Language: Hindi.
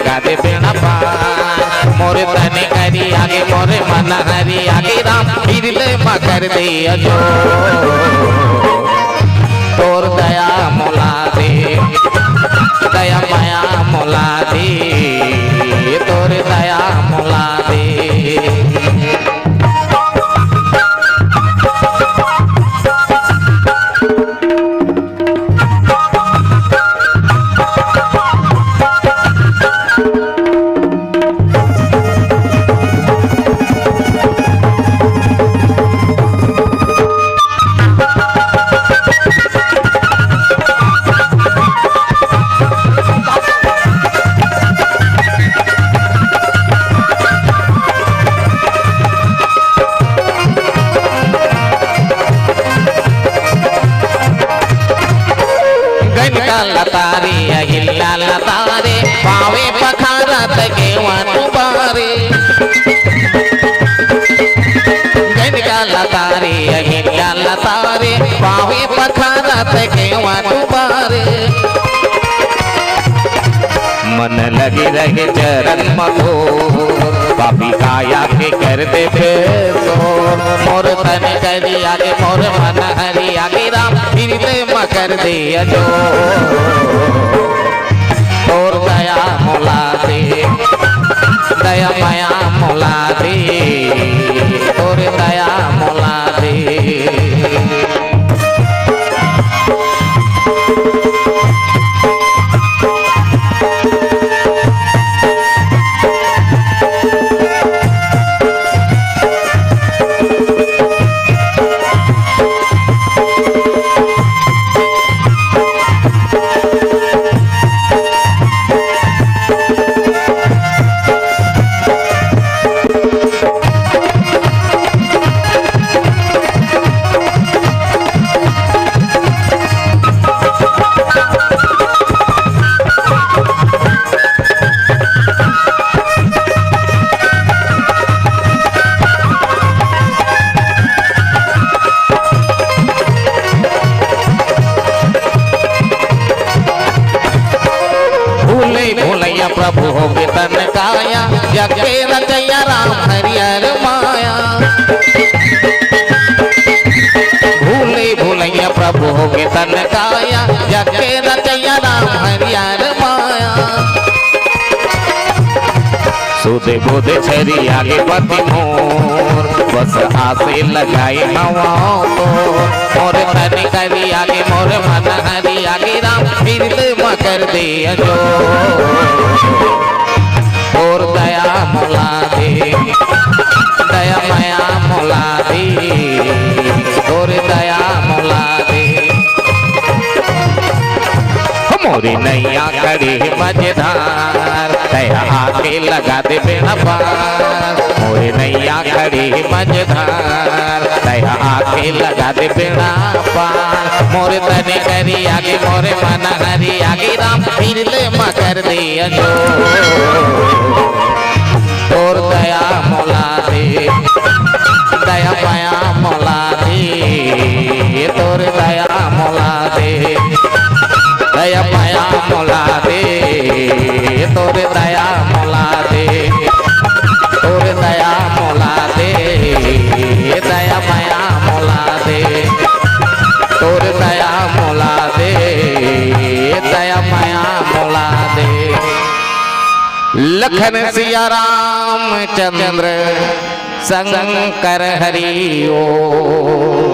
लगा दे बेड़ा पार मोरे तने करी आगे मोरे मन हरी आगे राम फिर ले मकर दे अजो तोर दया मोला दे दया माया मोला दे तोर दया मोला दे लतारे अहिल्या लतारे पावे पखारत के वारे गनका लतारे अहिल्या लतारे पावे पखारत के वारे मन लगे रहे चरण मधो पापी काया के कर दे मोर तन करी आगे मोर मन हरी आगे राम फिर ले मकर दे अजो तोर दया मोला दे दया माया मोला दे तोर दया मोला दे प्रभु हो तन काया जगे रचया राम हरियर माया भूले भूलैया प्रभु हो तन काया जगे रचया राम हरियर माया सुधे बुधे छरी आगे पति मोर बस आसे लगाए हवा मोर तन करी आगे मोर मन हरी आगे राम फिर ले मकर दे अजो और दया मोला दे दया माया मोला दे और दया मोला दे मोरी नैया कड़ी मजेदार दया आके लगा दे बेड़ा पार मोरी नैया कड़ी मजेदार दया आके लगा दे बेड़ा पार मोरे तने करी आगे मोरे मन हरी आगे राम फिर ले मकर दे अजो तोर दया मोला दे दया माया मोला दे तोर दया मोला दे दया माया मोला दे तोर दया मोला दे तोर दया मोला दे दया माया मोला दे तोर दया मोला दे दया माया मोला दे लखन सिया राम चंद्र शंकर हरि ओ।